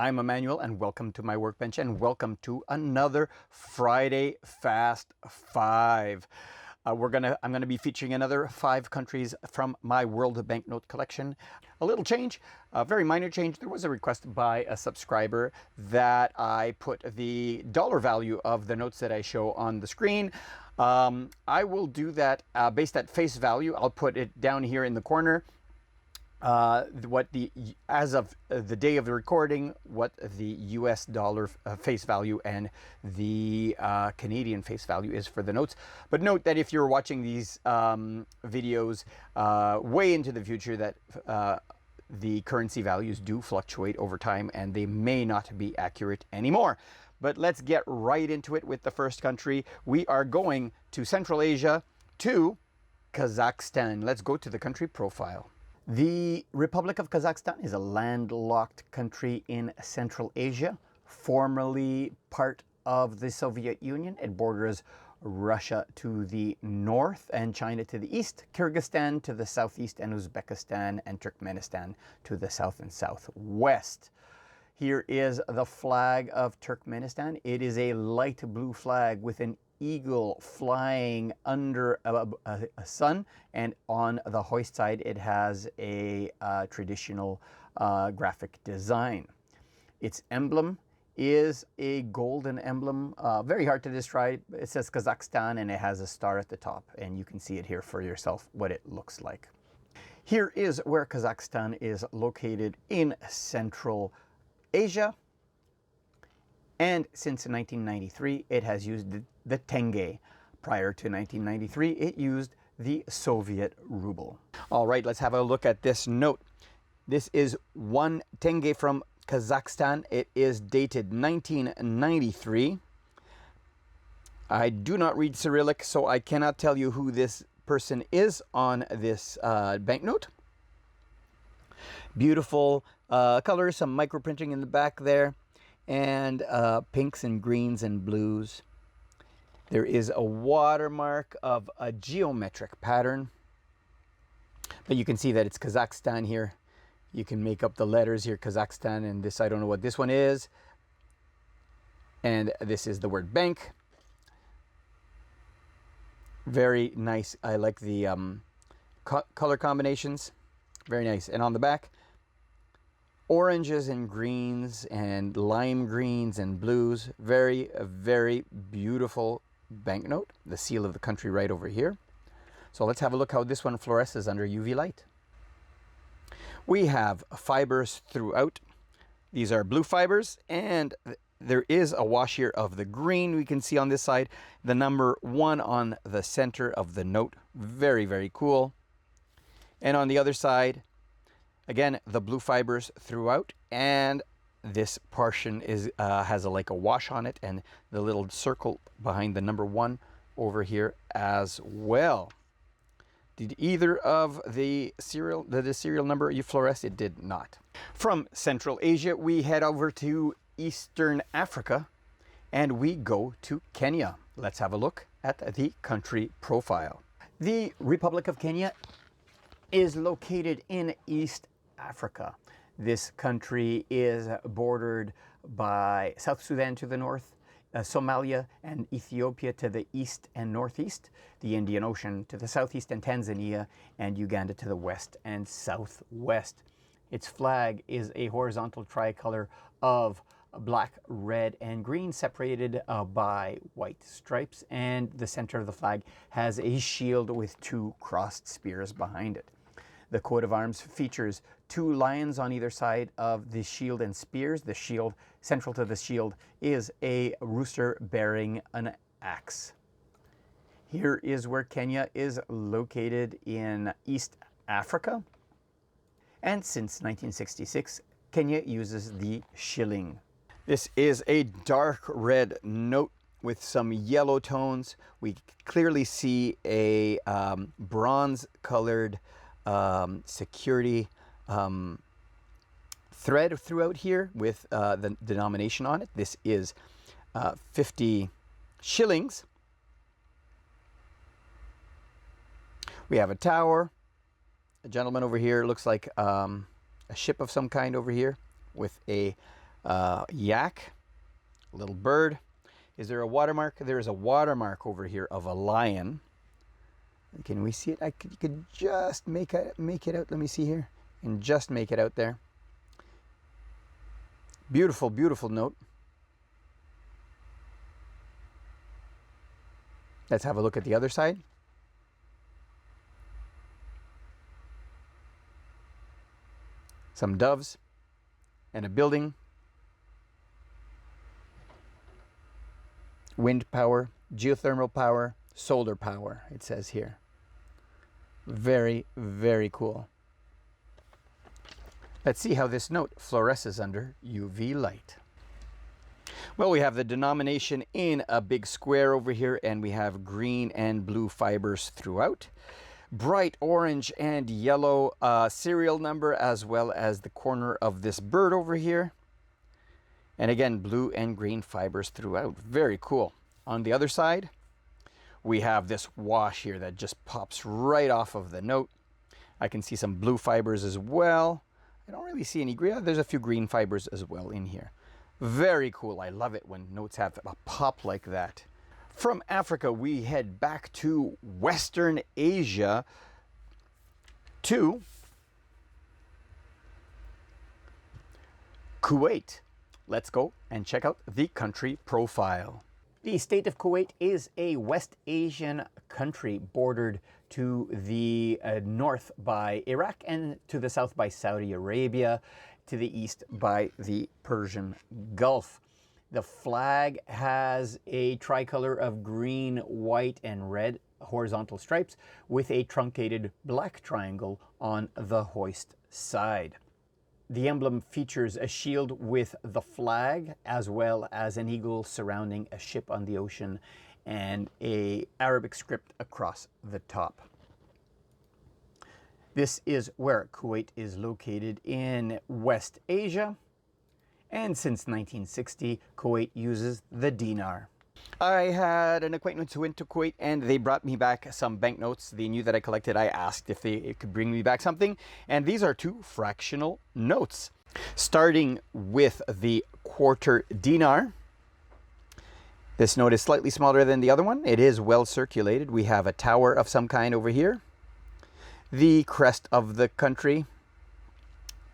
I'm Emmanuel and welcome to my workbench and welcome to another Friday Fast 5. I'm gonna be featuring another 5 countries from my World Banknote collection. A little change, a very minor change. There was a request by a subscriber that I put the dollar value of the notes that I show on the screen. I will do that based at face value. I'll put it down here in the corner. As of the day of the recording, what the US dollar face value and the Canadian face value is for the notes. But note that if you're watching these videos way into the future, that the currency values do fluctuate over time and they may not be accurate anymore. But let's get right into it with the first country. We are going to Central Asia, to Kazakhstan. Let's go to the country profile. The Republic of Kazakhstan is a landlocked country in Central Asia, formerly part of the Soviet Union. It borders Russia to the north and China to the east, Kyrgyzstan to the southeast, and Uzbekistan and Turkmenistan to the south and southwest. Here is the flag of Turkmenistan. It is a light blue flag with an eagle flying under a sun, and on the hoist side it has a traditional graphic design. Its emblem is a golden emblem, very hard to describe. It says Kazakhstan and it has a star at the top, and you can see it here for yourself what it looks like. Here is where Kazakhstan is located in Central Asia. And since 1993, it has used the tenge. Prior to 1993, it used the Soviet ruble. All right, let's have a look at this note. This is 1 tenge from Kazakhstan. It is dated 1993. I do not read Cyrillic, so I cannot tell you who this person is on this banknote. Beautiful colors, some microprinting in the back there, and pinks and greens and blues. There is a watermark of a geometric pattern, but you can see that it's Kazakhstan here. You can make up the letters here, Kazakhstan, and this, I don't know what this one is. And this is the word bank. Very nice. I like the color combinations. Very nice. And on the back, oranges and greens and lime greens and blues. Very, very beautiful banknote. The seal of the country right over here. So let's have a look how this one fluoresces under UV light. We have fibers throughout. These are blue fibers, and there is a wash here of the green. We can see on this side the number 1 on the center of the note. Very, very cool. And on the other side, again, the blue fibers throughout, and this portion is has like a wash on it, and the little circle behind the number 1 over here as well. Did either of the serial number you fluoresce? It did not. From Central Asia, we head over to Eastern Africa, and we go to Kenya. Let's have a look at the country profile. The Republic of Kenya is located in East Africa. This country is bordered by South Sudan to the north, Somalia and Ethiopia to the east and northeast, the Indian Ocean to the southeast, and Tanzania and Uganda to the west and southwest. Its flag is a horizontal tricolor of black, red, and green, separated by white stripes, and the center of the flag has a shield with 2 crossed spears behind it. The coat of arms features 2 lions on either side of the shield and spears. The shield, central to the shield, is a rooster bearing an axe. Here is where Kenya is located in East Africa. And since 1966, Kenya uses the shilling. This is a dark red note with some yellow tones. We clearly see a bronze-colored security thread throughout here with the denomination on it. This is 50 shillings. We have a tower, a gentleman over here, looks like a ship of some kind over here with a yak, a little bird. Is there a watermark? There is a watermark over here of a lion. Can we see it? You could just make it out. Let me see here. And just make it out there. Beautiful, beautiful note. Let's have a look at the other side. Some doves and a building. Wind power, geothermal power, solar power, it says here. Very, very cool. Let's see how this note fluoresces under UV light. Well, we have the denomination in a big square over here, and we have green and blue fibers throughout. Bright orange and yellow serial number, as well as the corner of this bird over here. And again, blue and green fibers throughout. Very cool. On the other side, we have this wash here that just pops right off of the note. I can see some blue fibers as well. I don't really see any green. There's a few green fibers as well in here. Very cool. I love it when notes have a pop like that. From Africa, we head back to Western Asia to Kuwait. Let's go and check out the country profile. The state of Kuwait is a West Asian country bordered to the north by Iraq and to the south by Saudi Arabia, to the east by the Persian Gulf. The flag has a tricolor of green, white, and red horizontal stripes with a truncated black triangle on the hoist side. The emblem features a shield with the flag, as well as an eagle surrounding a ship on the ocean and an Arabic script across the top. This is where Kuwait is located in West Asia. And since 1960, Kuwait uses the dinar. I had an acquaintance who went to Kuwait and they brought me back some banknotes. They knew that I collected. I asked if they could bring me back something. And these are two fractional notes. Starting with the quarter dinar. This note is slightly smaller than the other one. It is well circulated. We have a tower of some kind over here. The crest of the country.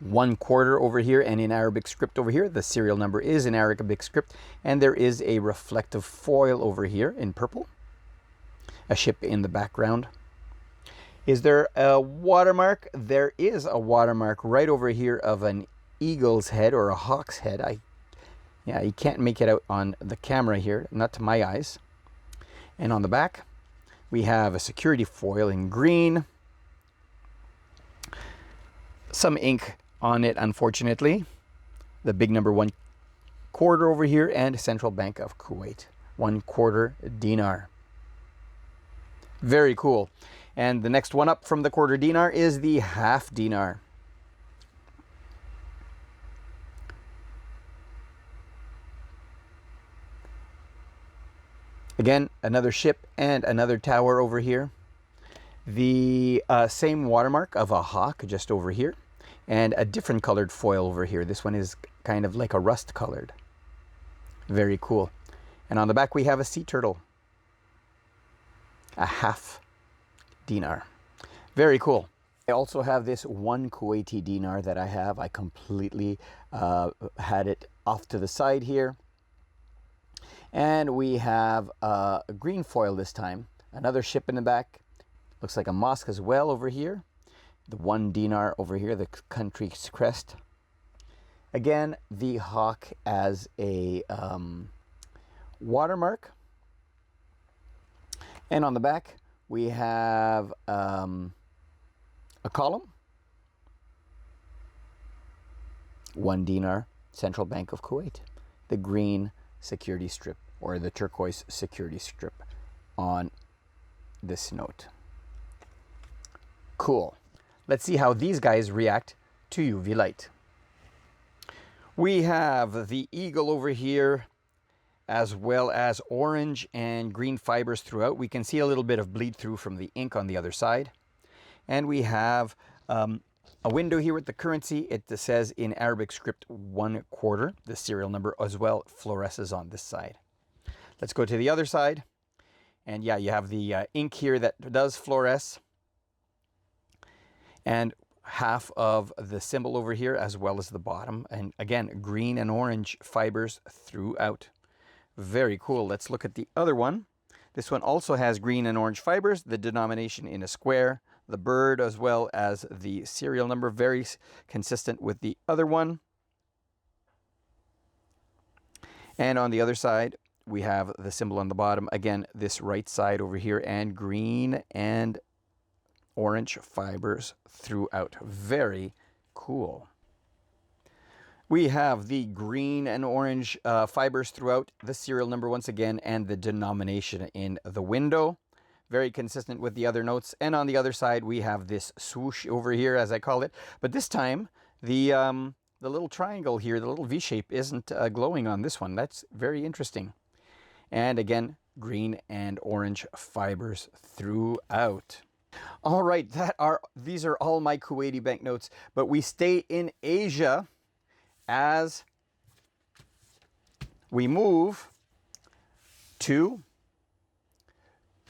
1/4 over here, and in Arabic script over here. The serial number is in Arabic script, and there is a reflective foil over here in purple. A ship in the background. Is there a watermark? There is a watermark right over here of an eagle's head or a hawk's head. Yeah, you can't make it out on the camera here, not to my eyes. And on the back, we have a security foil in green. Some ink on it, unfortunately. The big number 1/4 over here, and Central Bank of Kuwait. 1/4 dinar. Very cool. And the next one up from the quarter dinar is the half dinar. Again, another ship and another tower over here. The same watermark of a hawk just over here. And a different colored foil over here. This one is kind of like a rust colored. Very cool. And on the back we have a sea turtle. A half dinar. Very cool. I also have this one Kuwaiti dinar that I have. I completely had it off to the side here. And we have a green foil this time. Another ship in the back. Looks like a mosque as well over here. The 1 dinar over here, the country's crest. Again, the hawk as a watermark. And on the back, we have a column. 1 dinar, Central Bank of Kuwait. The green security strip, or the turquoise security strip on this note. Cool. Let's see how these guys react to UV light. We have the eagle over here, as well as orange and green fibers throughout. We can see a little bit of bleed through from the ink on the other side. And we have a a window here with the currency. It says in Arabic script 1/4. The serial number as well fluoresces on this side. Let's go to the other side. And yeah, you have the ink here that does fluoresce. And half of the symbol over here as well as the bottom. And again, green and orange fibers throughout. Very cool. Let's look at the other one. This one also has green and orange fibers, the denomination in a square, the bird as well as the serial number, very consistent with the other one. And on the other side, we have the symbol on the bottom. Again, this right side over here, and green and orange fibers throughout. Very cool. We have the green and orange fibers throughout, the serial number once again, and the denomination in the window. Very consistent with the other notes. And on the other side, we have this swoosh over here, as I call it. But this time, the little triangle here, the little V shape, isn't glowing on this one. That's very interesting. And again, green and orange fibers throughout. All right, these are all my Kuwaiti banknotes, but we stay in Asia as we move to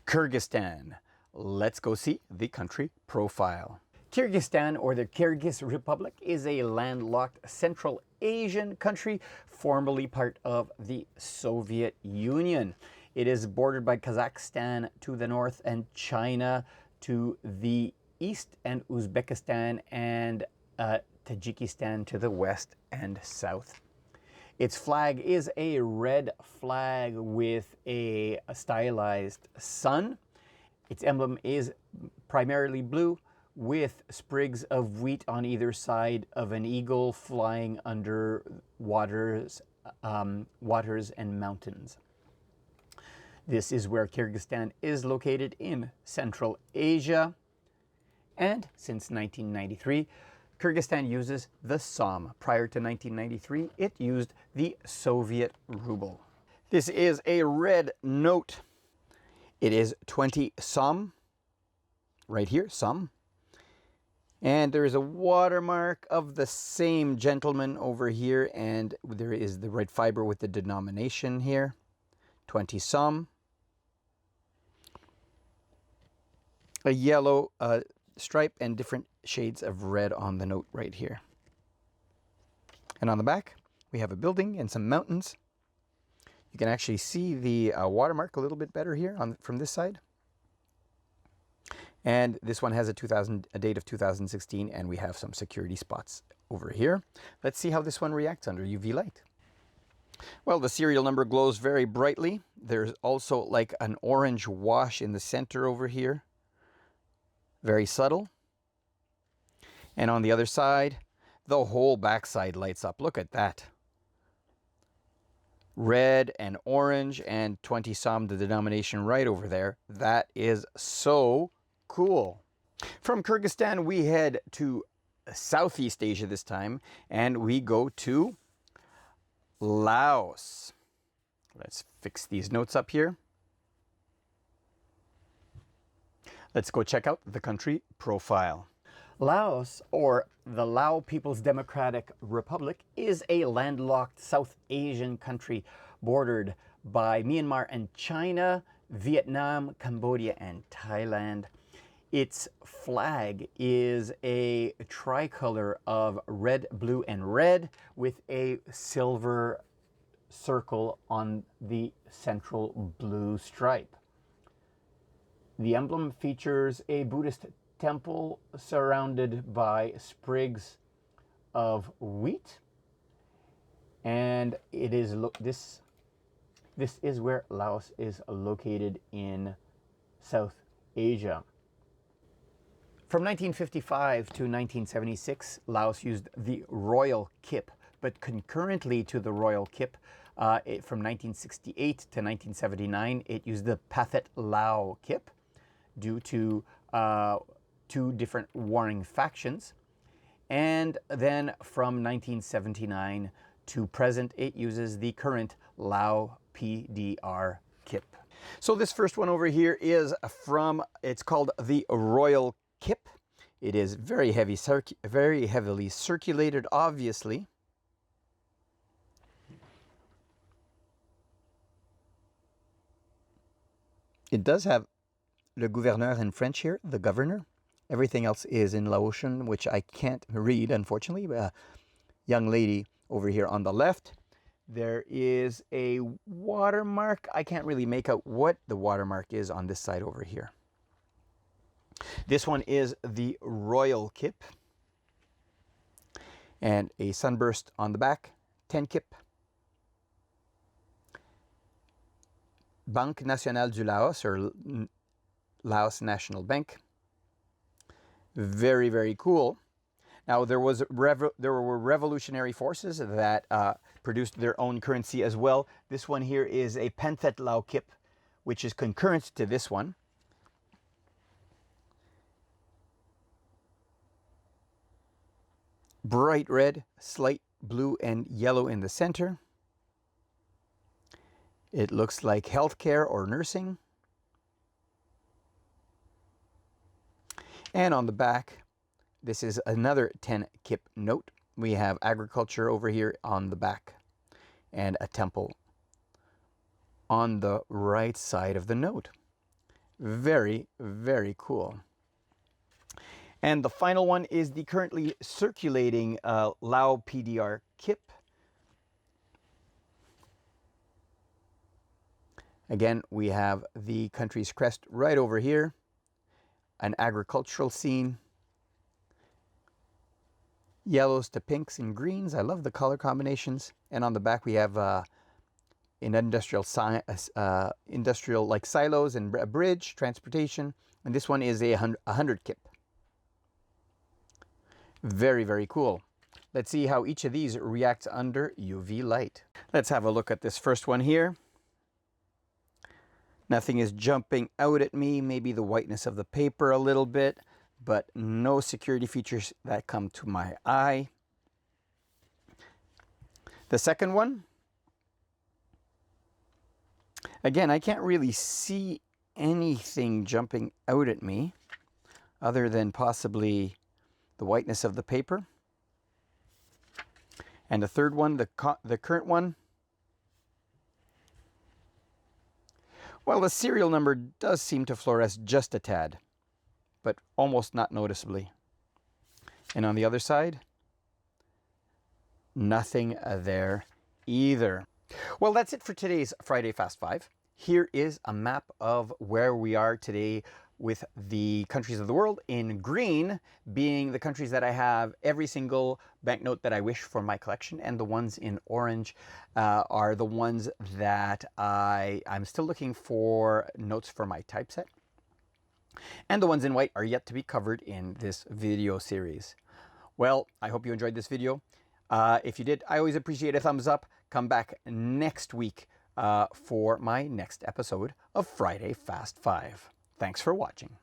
Kyrgyzstan. Let's go see the country profile. Kyrgyzstan, or the Kyrgyz Republic, is a landlocked Central Asian country, formerly part of the Soviet Union. It is bordered by Kazakhstan to the north and China to the east, and Uzbekistan and Tajikistan to the west and south. Its flag is a red flag with a stylized sun. Its emblem is primarily blue with sprigs of wheat on either side of an eagle flying under waters and mountains. This is where Kyrgyzstan is located in Central Asia. And since 1993, Kyrgyzstan uses the som. Prior to 1993, it used the Soviet ruble. This is a red note. It is 20 som, right here, som. And there is a watermark of the same gentleman over here, and there is the red fiber with the denomination here, 20 som. A yellow stripe and different shades of red on the note right here. And on the back, we have a building and some mountains. You can actually see the watermark a little bit better here from this side. And this one has a date of 2016, and we have some security spots over here. Let's see how this one reacts under UV light. Well, the serial number glows very brightly. There's also like an orange wash in the center over here. Very subtle. And on the other side, the whole backside lights up. Look at that. Red and orange and 20 som, the denomination right over there. That is so cool. From Kyrgyzstan, we head to Southeast Asia this time, and we go to Laos. Let's fix these notes up here. Let's go check out the country profile. Laos, or the Lao People's Democratic Republic, is a landlocked South Asian country bordered by Myanmar and China, Vietnam, Cambodia, and Thailand. Its flag is a tricolor of red, blue, and red with a silver circle on the central blue stripe. The emblem features a Buddhist temple surrounded by sprigs of wheat, and it is this is where Laos is located in South Asia. From 1955 to 1976, Laos used the royal kip, but concurrently to the royal kip, from 1968 to 1979, it used the Pathet Lao kip due to two different warring factions. And then from 1979 to present, it uses the current Lao PDR kip. So this first one over here is it's called the Royal Kip. It is very heavily circulated, obviously. It does have le gouverneur in French here, the governor. Everything else is in Laotian, which I can't read, unfortunately. Young lady over here on the left. There is a watermark. I can't really make out what the watermark is on this side over here. This one is the Royal Kip. And a sunburst on the back, 10 Kip. Banque Nationale du Laos, or Laos National Bank. Very, very cool. Now, there were revolutionary forces that produced their own currency as well. This one here is a Penthet Lao Kip, which is concurrent to this one. Bright red, slight blue and yellow in the center. It looks like healthcare or nursing. And on the back, this is another 10 Kip note. We have agriculture over here on the back and a temple on the right side of the note. Very, very cool. And the final one is the currently circulating Lao PDR Kip. Again, we have the country's crest right over here, an agricultural scene, yellows to pinks and greens. I love the color combinations. And on the back, we have an industrial like silos and a bridge, transportation. And this one is a 100 Kip. Very, very cool. Let's see how each of these reacts under UV light. Let's have a look at this first one here. Nothing is jumping out at me, maybe the whiteness of the paper a little bit, but no security features that come to my eye. The second one, again, I can't really see anything jumping out at me other than possibly the whiteness of the paper. And the third one, the current one, well, the serial number does seem to fluoresce just a tad, but almost not noticeably. And on the other side, nothing there either. Well, that's it for today's Friday Fast 5. Here is a map of where we are today with the countries of the world, in green being the countries that I have every single banknote that I wish for my collection, and the ones in orange are the ones that I'm still looking for notes for my typeset. And the ones in white are yet to be covered in this video series. Well, I hope you enjoyed this video. If you did, I always appreciate a thumbs up. Come back next week for my next episode of Friday Fast 5. Thanks for watching.